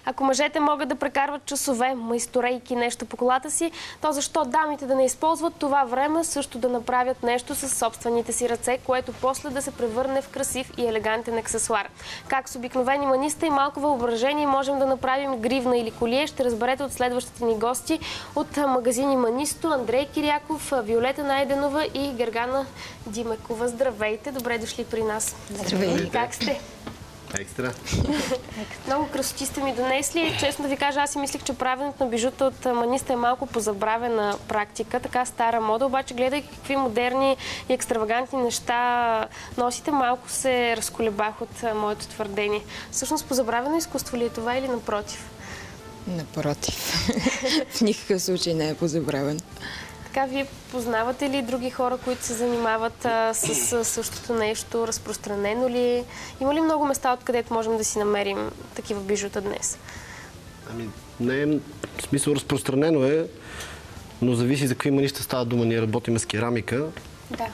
Ако мъжете могат да прекарват часове, майсторейки нещо по колата си, то защо дамите да не използват това време също да направят нещо с собствените си ръце, което после да се превърне в красив и елегантен аксесуар. Как с обикновени маниста и малко въображение можем да направим гривна или колие, ще разберете от следващите ни гости от магазини Манисто, Андрей Киряков, Виолета Найденова и Гергана Димекова. Здравейте, добре дошли при нас. Здравейте. Как сте? Екстра. Много красоти сте ми донесли. Честно да ви кажа, аз си мислех, че правенето на бижута от Маниста е малко позабравена практика, така стара мода, обаче гледайки какви модерни и екстравагантни неща носите, малко се разколебах от моето твърдение. Всъщност позабравено изкуство ли е това или напротив? Напротив. В никакъв случай не е позабравено. Така, вие познавате ли други хора, които се занимават с същото нещо? Разпространено ли? Има ли много места, откъдето можем да си намерим такива бижута днес? Ами, не е, в смисъл разпространено е, но зависи за какви маниста става дума. Ние работим с керамика. Да.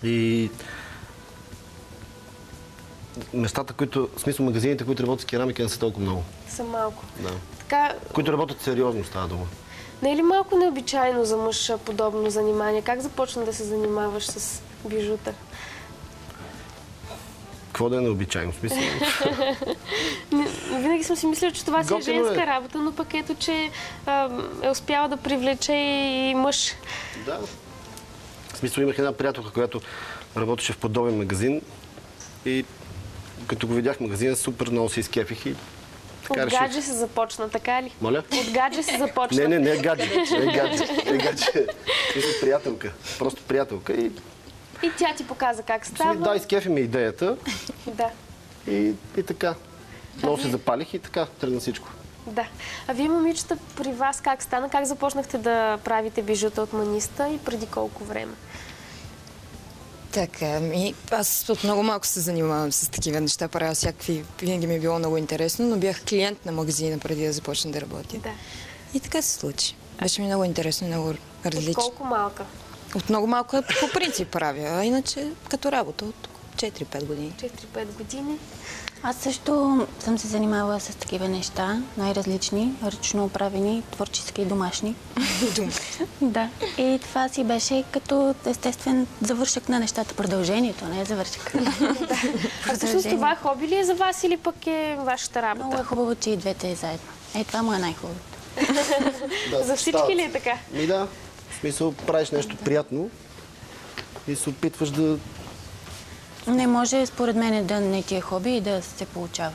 И местата, които, в смисъл магазините, които работят с керамика, не са толкова много. Са малко. Да. Така, Които работят сериозно става дума. не е ли малко необичайно за мъж подобно занимание? Как започна да се занимаваш с бижута? Какво да е необичайно? В смисъл? Винаги съм си мислила, че това си е Готино женска е. работа, но пък ето, че е успяла да привлече и мъж. Да. В смисъл имах една приятелка, която работеше в подобен магазин и като го видях в магазина, супер много се изкефих и така От реших. гадже се започна, така ли? Моля? От гадже се започна. Не е гадже. Не е гадже. Мисля, приятелка. Просто приятелка. И И тя ти показа как става. да, изкефи ме идеята Да. и така. Много се запалих и така тръгна всичко. Да. А вие, момичета, при вас как стана? Как започнахте да правите бижута от Маниста и преди колко време? Така, аз от много малко се занимавам с такива неща, правя всякакви, винаги ми е било много интересно, но бях клиент на магазина преди да започна да работя. Да. И така се случи. Беше ми много интересно и много От различно. колко малка? От много малко по принцип правя, а иначе като работа от 4-5 години. 4-5 години. Аз също съм се занимавала с такива неща, най-различни, ръчно правени, творчески и домашни. Да. И това си беше като естествен завършък на нещата. Продължението, не е завършък. А всъщност това хоби ли е за вас или пък е вашата Много работа? е хубаво, че и двете е заедно. Това му е най-хубавото. За всички ли е така? Ми да. В смисъл правиш нещо приятно и се опитваш да... Не може, според мен, да не ти е хоби и да се получава.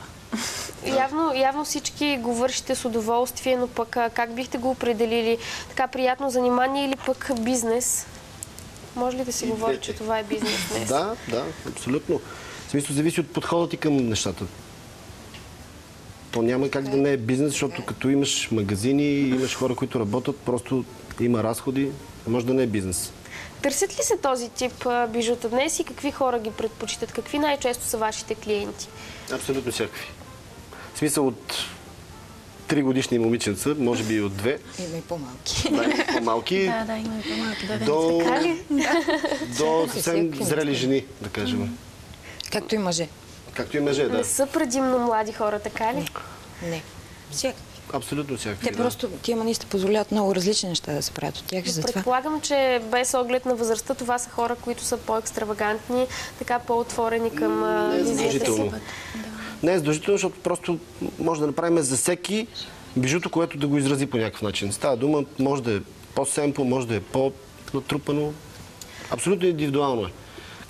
Явно всички го вършите с удоволствие, но пък как бихте го определили? Така приятно занимание или пък бизнес? Може ли да си говори, че това е бизнес днес? Да, абсолютно. В смисъл зависи от подхода ти към нещата. То няма как да не е бизнес, защото като имаш магазини, имаш хора, които работят, просто има разходи, може да не е бизнес. Търсят ли се този тип бижута днес и какви хора ги предпочитат? Какви най-често са вашите клиенти? Абсолютно всякакви. В смисъл от 3 годишни момиченца, може би и от 2. Има и по-малки. Да, и по-малки. Да, има и по-малки бебе. До съвсем зрели жени, да кажем. Както и мъже. Както и мъже, да. Не са предимно млади хора, така ли? Не. Всякакви. Абсолютно всякакви. Те просто, тия маниста позволяват много различни неща да се правят от тях. Затова Предполагам, че без оглед на възрастта, това са хора, които са по-екстравагантни, така по-отворени към Не е визията си. задължително. Не е задължително, защото просто може да направим за всеки бижуто, което да го изрази по някакъв начин. Става дума, може да е по-семпл, може да е по-натрупано. Абсолютно индивидуално е.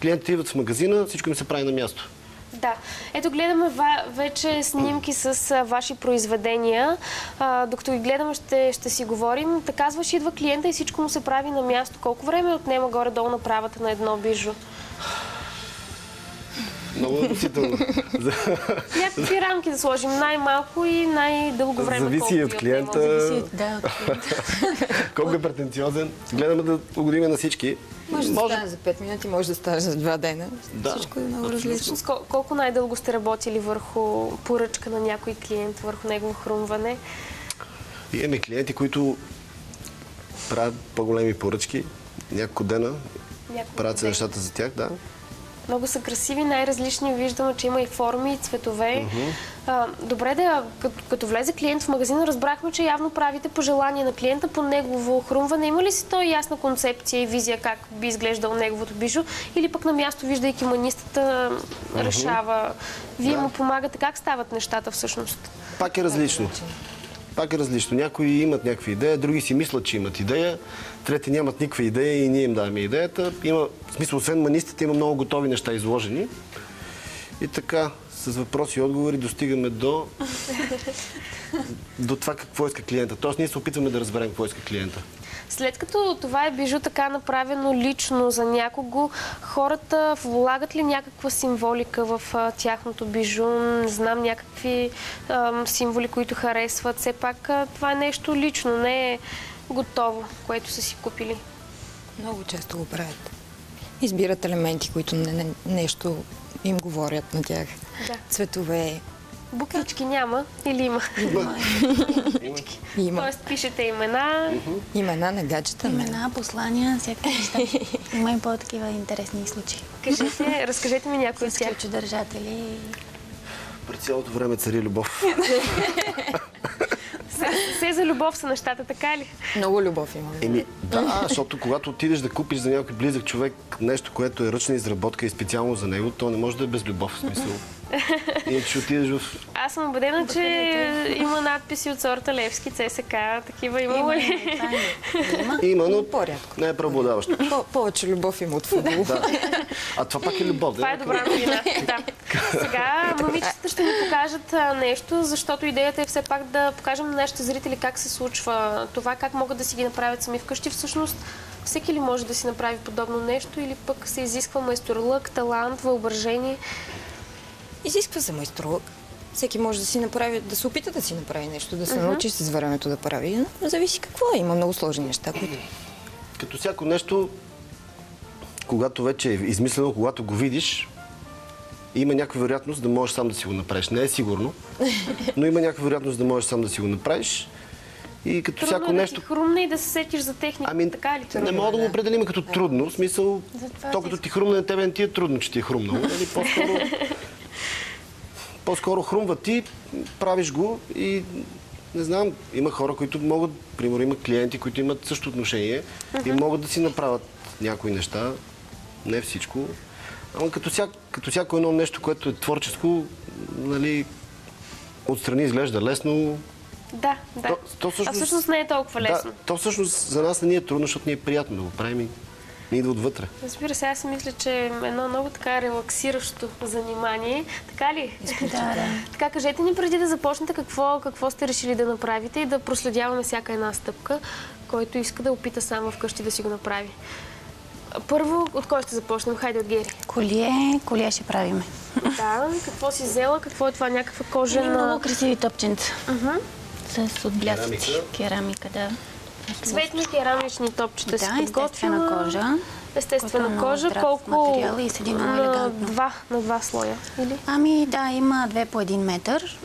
Клиентите идват в магазина, всичко им се прави на място. Да. Ето гледаме вече снимки с ваши произведения. Докато ги гледаме, ще си говорим. Така казваш, идва клиента и всичко му се прави на място. Колко време отнема горе-долу направата на едно бижу? Много относително. Някакви рамки да сложим. Най-малко и най-дълго време. Зависи и от клиента. Зависи, да, от клиента. Колко е претенциозен. Гледаме да угодим на всички. може да стане за 5 минути, може да стане за 2 дена. Да. Всичко е много различно. Колко най-дълго сте работили върху поръчка на някой клиент, върху негово хрумване? Имаме клиенти, които правят по-големи поръчки. Няколко дена правят се нещата за тях, да. Много са красиви, най-различни. Виждаме, че има и форми, и цветове. Добре, като влезе клиент в магазина, разбрахме, че явно правите пожелания на клиента по негово хрумване. Има ли си той ясна концепция и визия как би изглеждал неговото бижу? Или пък на място, виждайки манистата, решава? Вие му помагате. Как стават нещата всъщност? Пак е различно. Пак е различно. Някои имат някаква идея, други си мислят, че имат идея, трети нямат никаква идея и ние им даваме идеята. В смисъл, освен манистите, има много готови неща изложени. И така, с въпроси и отговори достигаме до това какво иска клиента. Тоест, ние се опитваме да разберем какво иска клиента. След като това е бижу така направено лично за някого, хората влагат ли някаква символика в тяхното бижу? Не знам, някакви символи, които харесват. Все пак това е нещо лично, не е готово, което са си купили. Много често го правят. Избират елементи, които нещо им говорят на тях. Да. Цветове. Буквички няма или има? Има. Тоест пишете имена. Имена на гаджета. Имена, послания, всякакви неща. Има и по-такива интересни случаи. Разкажете ми някои от С тях. ключодържатели. През цялото време цари любов. Все за любов са нещата, така ли? Много любов има. Да, защото когато отидеш да купиш за някой близък човек нещо, което е ръчна изработка и специално за него, то не може да е без любов, в смисъл. И че отидеш в... Аз съм убедена, че има надписи от сорта Левски, ЦСК, такива има ли? Има, но по-рядко. не е преобладаващо. Повече любов има от футбол. Да. А това пак е любов. Това е добра новина. Да. Сега момичетата ще ни покажат нещо, защото идеята е все пак да покажем на нашите зрители как се случва това, как могат да си ги направят сами вкъщи. Всъщност, всеки ли може да си направи подобно нещо или пък се изисква майсторлък, талант, въображение? Изисква се майсторлък. Всеки може да си направи, да се опита да си направи нещо, да се научи с времето да прави. Но зависи какво е. Има много сложни неща, които... Като всяко нещо, когато вече е измислено, когато го видиш, има някаква вероятност да можеш сам да си го направиш. Не е сигурно, но има някаква вероятност да можеш сам да си го направиш. И като Трудно всяко е нещо... да ти хрумне и да се сетиш за техника, така ли? Не мога да го определим като трудно. В смисъл, то като ти хрумне на тебе, не ти е трудно, че ти е хрумнало. По-скоро хрумва ти, правиш го и не знам, има хора, които могат, примерно има клиенти, които имат също отношение и могат да си направят някои неща, не всичко. Ама като всяко едно нещо, което е творческо, нали, отстрани изглежда лесно. Да. А всъщност не е толкова лесно. Да, то всъщност за нас не ни е трудно, защото ни е приятно да го правим и не идва отвътре. Разбира се, аз си мисля, че е едно много така релаксиращо занимание. Така ли? Да. Така, кажете ни преди да започнете какво сте решили да направите и да проследяваме всяка една стъпка, който иска да опита сам вкъщи да си го направи. Първо, от кой ще започнем? Хайде от Гери. Колие ще правиме. Да, какво си взела? Какво е това? Някаква кожена... Много красиви топченца. С отблясъци. Керамика, да. Цветни керамични топчета си подготвила. Естествена кожа. Естествена кожа. Колко? Материал и седи много елегантно. На два слоя, или? Ами да, има 2 по 1 метър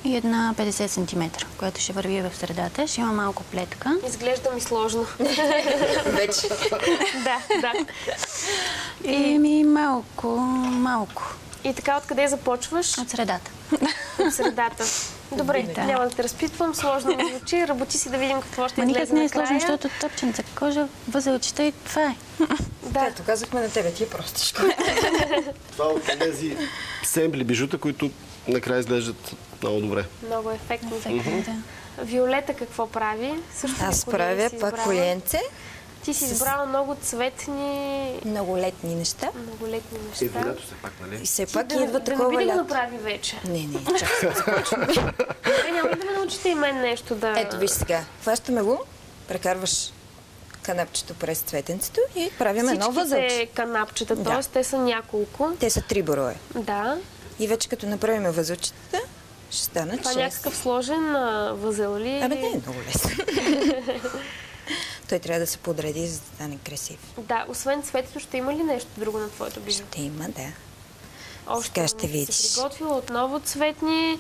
и една 50 сантиметра, която ще върви в средата. Ще има малко плетка. Изглежда ми сложно. Вече. Да. И малко. И така, откъде започваш? От средата. От средата. Добре, няма да те разпитвам, сложно ми звучи. Работи си да видим какво ще излезе накрая. Не е сложно, защото топченца кожа, възелчета и това е. Да. Ето, казахме на тебе, ти е простичко. Това от тези семпли бижута, които накрая изглеждат много добре. Много ефектно. Да. Виолета какво прави? Аз правя пак коленце. Ти си избрала много цветни... Многолетни неща. Многолетни И неща. в лято все пак, нали? И все пак идва Да не такова би да го лято. направи вече. Не, чак се започвам. Няма ли да ме научите и мен нещо да... Ето, виж сега. Хващаме го, прекарваш канапчето през цветенцето и правим едно възълче. Всичките канапчета, т.е. те са няколко. Те са 3 броя. Да. И вече като направим възълчетата, ще станат 6. Това някакъв сложен възел ли? Абе, не е много лесно. Той трябва да се подреди, за да стане красив. Да, освен цветето, ще има ли нещо друго на твоето бижу? Ще има, да. Още Сега ще видиш. си приготвила отново цветни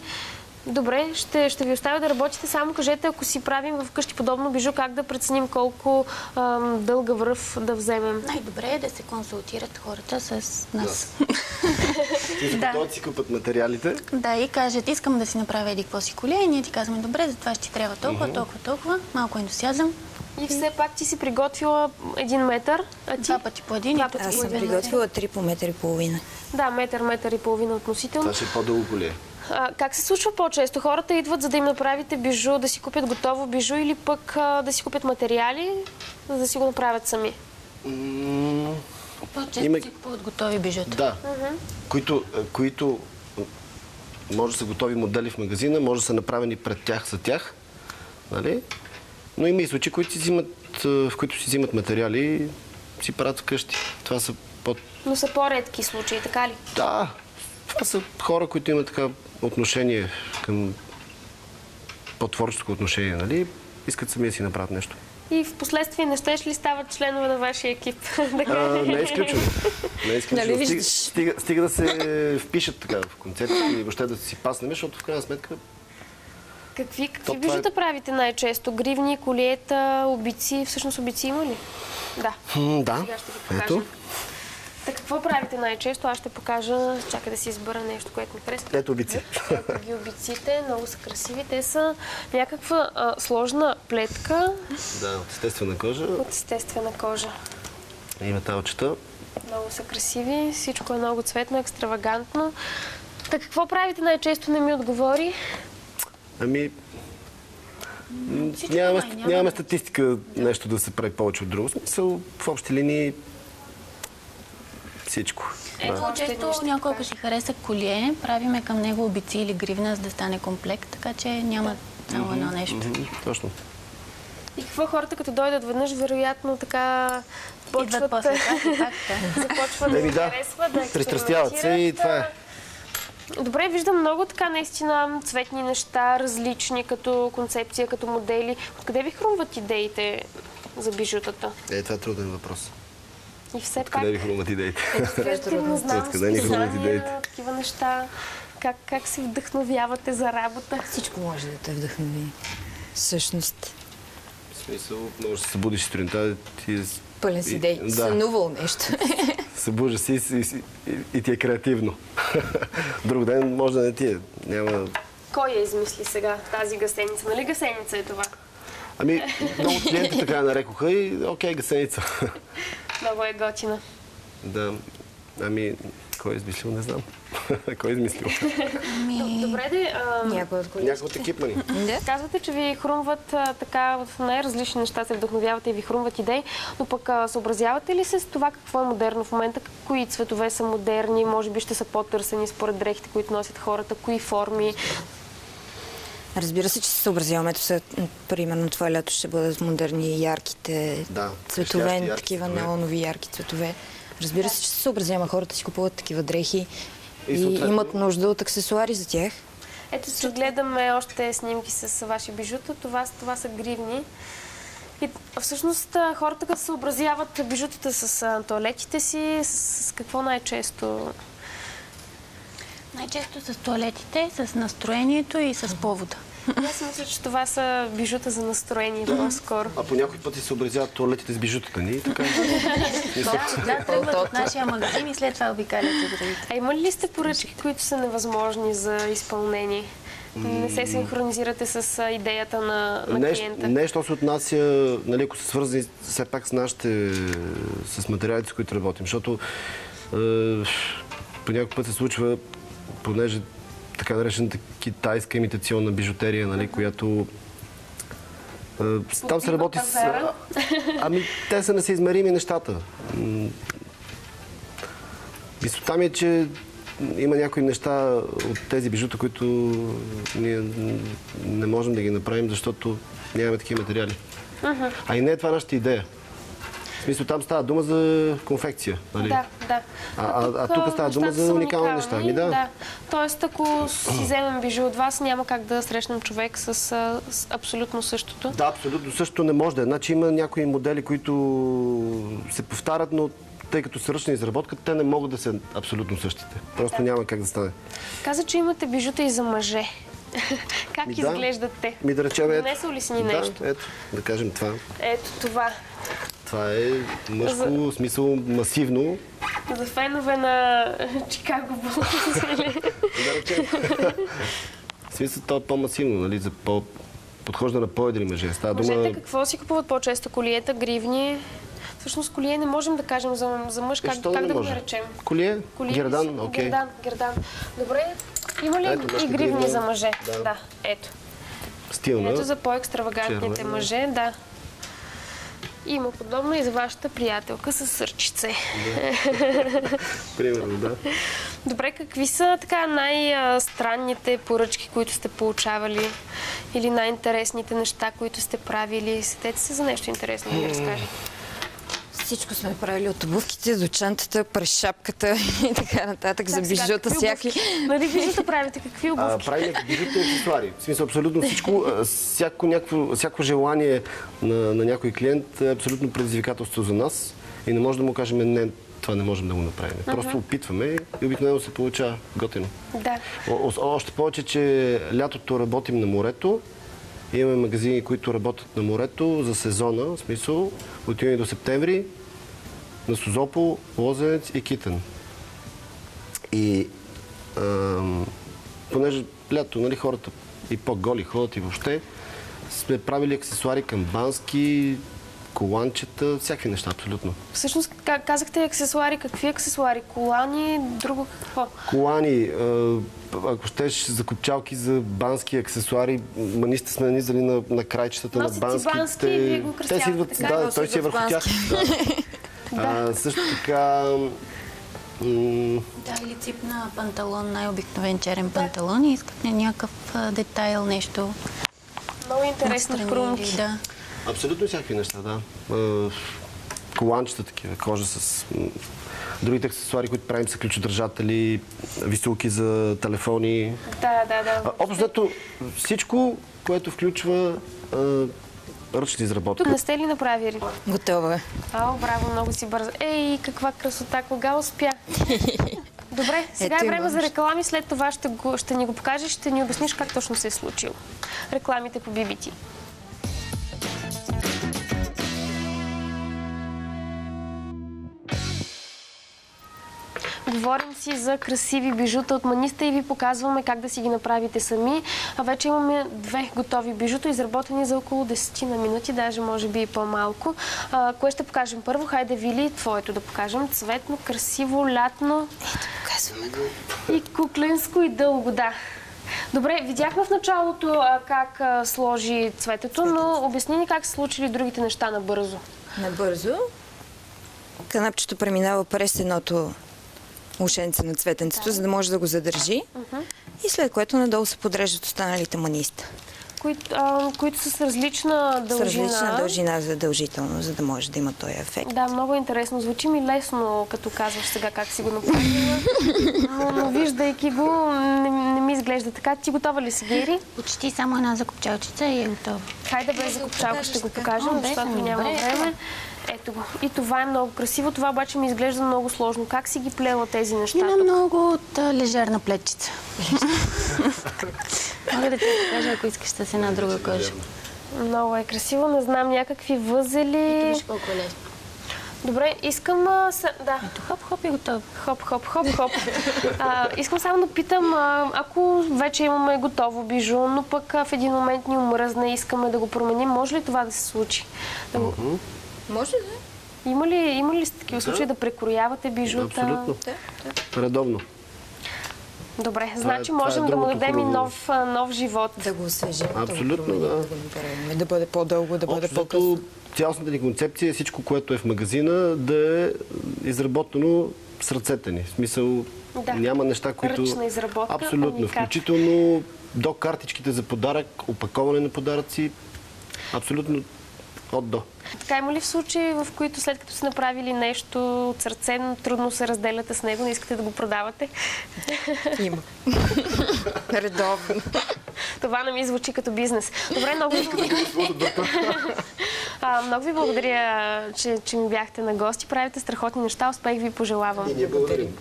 Добре, ще ви оставя да работите. Само кажете, ако си правим вкъщи подобно бижу, как да преценим колко дълга връв да вземем? Най-добре е да се консултират хората с нас. Да. Си купат материалите. Да, и кажат, искам да си направя еди какво си коле, и ние ти казваме, добре, за това ще ти трябва толкова, малко ентусиазъм. И все пак ти си приготвила 1 метър, а ти? 2 пъти по 1 и пъти Аз по съм 1. приготвила 3 по метър и половина. Да, метър и половина относително. Това ще е по-дълго коле. Как се случва по-често? Хората идват, за да им направите бижу, да си купят готово бижу или пък да си купят материали, за да си го направят сами? По-често си купуват готови бижута. Да. Които може да са готови модели в магазина, може да са направени пред тях за тях. Нали? Но има и случаи, в които си взимат материали и си правят вкъщи. Това са Но са по-редки случаи, така ли? Да. Това са хора, които имат така отношение към по-творческо отношение, нали? Искат сами да си направят нещо. И в последствие не щеш ли стават членове на вашия екип? Не е изключено. Нали виждаш? Стига да се впишат така в концепцията и въобще да си паснем, защото в крайна сметка... Какви бижута правите най-често? Гривни, колиета, обици? Всъщност обици има ли? Да. Да. Сега ще ви покажа. Ето. Така, какво правите най-често? Аз ще покажа. Чакай да си избера нещо, което ми харесва. Ето обици. Ето ги обиците. Много са красиви. Те са някаква сложна плетка. Да, от естествена кожа. От естествена кожа. И металчета. Много са красиви. Всичко е много цветно, екстравагантно. Така, какво правите най-често, не ми отговори? Ами... Нямаме статистика нещо да се прави повече от друго. В смисъл, в общи линии всичко. Често някой, ако си хареса колие, правиме към него обици или гривна, за да стане комплект, така че няма само едно нещо. Точно. И какво хората, като дойдат веднъж, вероятно така Идват после пак. започват да ги харесват, да пристрастяват се и това е. Добре, виждам много така наистина цветни неща, различни като концепция, като модели. Откъде ви хрумват идеите за бижутата? Това е труден въпрос. И все пак... Откъде ви хрумват идеите? Не знам, Откъде ни хрумват идеите? такива неща. Как се вдъхновявате за работа? Всичко може да те вдъхнови. Всъщност. В смисъл, може да се събудиш сутринта и... Пълен си идеи. Сънувал нещо. Събужда си и ти е креативно. Друг ден може да не ти е. Няма... Кой я измисли сега тази гасеница? Нали гасеница е това? Ами, много клиенти така я нарекоха и окей, гасеница. Много е готина. Да. Ами, кой е измислил, не знам. Кой е измислил? Добре де... Някой от колите. Някой от екипмани. Казвате, че ви хрумват така в най-различни неща, се вдъхновявате и ви хрумват идеи, но пък съобразявате ли се с това какво е модерно в момента? Кои цветове са модерни, може би ще са по-търсени според дрехите, които носят хората, кои форми? Разбира се, че се съобразяваме. Примерно това лято ще бъдат модерни и ярките цветове, такива неонови ярки цветове. Разбира се, че се съобразяваме. Хората си купуват такива дрехи и имат нужда от аксесуари за тях. Ето, че гледаме още снимки с ваши бижута. Това са гривни. И всъщност хората, като съобразяват бижутата с тоалетите си, с какво най-често? Най-често с тоалетите, с настроението и с повода. Аз мисля, че това са бижута за настроение по-скоро. А по някой път си съобразяват туалетите с бижутата ни, така? Да, тръгват от нашия магазин и след това обикалят и другите. А има ли сте поръчки, които са невъзможни за изпълнение? Не се синхронизирате с идеята на клиента? Нещо се отнася, нали, ако са свързани все пак с материалите, с които работим, защото по някой път се случва, понеже така наречената китайска имитационна бижутерия, нали, която там се работи с... Ами, те са несъизмерими нещата. Мисълта ми е, че има някои неща от тези бижута, които ние не можем да ги направим, защото нямаме такива материали. А и не е това нашата идея. В смисъл, там става дума за конфекция, нали? Да. А тук става дума за уникални неща. Ами да. Тоест, ако си вземем бижу от вас, няма как да срещнем човек с абсолютно същото. Да, абсолютно същото не може да е. Значи има някои модели, които се повтарят, но тъй като са ръчна изработка, те не могат да са абсолютно същите. Просто няма как да стане. Каза, че имате бижута и за мъже. Как изглеждат те? Да речем, ето. Донесъл ли си ни нещо? Да, ето, да кажем това. Ето това. Това е мъжко, в смисъл масивно. За фенове на Чикаго Булс. Да речем. В смисъл, то е по-масивно, нали, за подхожда на по-едри мъже. Мъжете какво си купуват по-често? Колиета, гривни? Всъщност колие не можем да кажем за мъж, как да го наречем? Колие? Гердан, окей. Гердан. Добре, има ли и гривни за мъже? Да, ето. Стилна. Ето за по-екстравагантните мъже, да. Има подобно и за вашата приятелка с сърчице. Примерно, да. Добре, какви са така най-странните поръчки, които сте получавали? Или най-интересните неща, които сте правили? Сетете се за нещо интересно да ми разкажете. Всичко сме правили от обувките до чантата, през шапката и така нататък, за бижута всякакви. Нали бижута правите? Какви обувки? Правим бижута и аксесуари. В смисъл, абсолютно всичко, всяко желание на някой клиент е абсолютно предизвикателство за нас и не може да му кажем не, това не можем да го направим. Просто опитваме и обикновено се получава готино. Да. Още повече, че лятото работим на морето. Имаме магазини, които работят на морето за сезона, в смисъл от юни до септември, на Созопол, Лозенец и Китен. И понеже лято, нали, хората и по-голи ходят и въобще, сме правили аксесуари камбански, коланчета, всякакви неща, абсолютно. Всъщност, казахте аксесуари. Какви аксесуари? Колани, друго какво? Колани, ако щеш, за копчалки, за бански аксесуари, ние сте сме нанизали на крайчетата на бански. Бански и вие го кръстявате. Те си идват, да, той си е върху тях. Също така... Да, или тип на панталон, най-обикновен черен панталон и искат някакъв детайл, нещо. Много интересни хрумки. Да. Абсолютно всякакви неща, да. Коланчета такива, кожа с... Другите аксесуари, които правим, са ключодържатели, висулки за телефони. Да. Общо всичко, което включва ръчна изработка. Тук не сте ли направили? Готова е. Браво, много си бърза. Ей, каква красота, кога успя? Добре, сега е време за реклами, след това ще ни го покажеш, ще ни обясниш как точно се е случило. Рекламите по BBT. Говорим си за красиви бижута от Маниста и ви показваме как да си ги направите сами. Вече имаме 2 готови бижута, изработени за около 10 на минути, даже може би и по-малко. Кое ще покажем първо? Хайде, Вили, твоето да покажем. Цветно, красиво, лятно. Ето, показваме го. И кукленско и дълго, да. Добре, видяхме в началото как сложи цветето, но обясни ни как са случили другите неща набързо. Набързо? Канапчето преминава през едното ушенце на цветенцето, за да може да го задържи. И след което надолу се подреждат останалите маниста. Които са с различна дължина. С различна дължина задължително, за да може да има този ефект. Да, много интересно. Звучи ми лесно, като казваш сега как си го направила. Но виждайки го, не ми изглежда така. Ти готова ли си, Гери? Почти само една закопчалчица и е готова. Хайде без закопчалка ще го покажем, защото няма време. Ето го. И това е много красиво. Това обаче ми изглежда много сложно. Как си ги плела тези неща? Има много от лежерна плетчица. Мога да ти покажа, ако искаш с една друга кожа. Много е красиво. Не знам, някакви възели. Виж колко е лесно. Добре, искам... Да. Ето, хоп-хоп и готово. Хоп-хоп. Искам само да питам, ако вече имаме готово бижу, но пък в един момент ни омръзне и искаме да го променим, може ли това да се случи? Може да. Има ли такива случаи да прекроявате бижута? Абсолютно. Редовно. Добре, значи можем да му дадем и нов живот. Да го освежим. Абсолютно, да. Да бъде по-дълго, да бъде по-късно. Цялостната ни концепция е всичко, което е в магазина, да е изработено с ръцете ни. В смисъл, няма неща, които... Ръчна изработка. Абсолютно. Включително до картичките за подарък, опаковане на подаръци. Абсолютно от до. Така, има ли в случаи, в които след като сте направили нещо от сърце, трудно се разделяте с него, не искате да го продавате? Има. Редовно. Това не ми звучи като бизнес. Добре, много ви благодаря, че ми бяхте на гости. Правите страхотни неща. Успех ви пожелавам. И ние благодарим.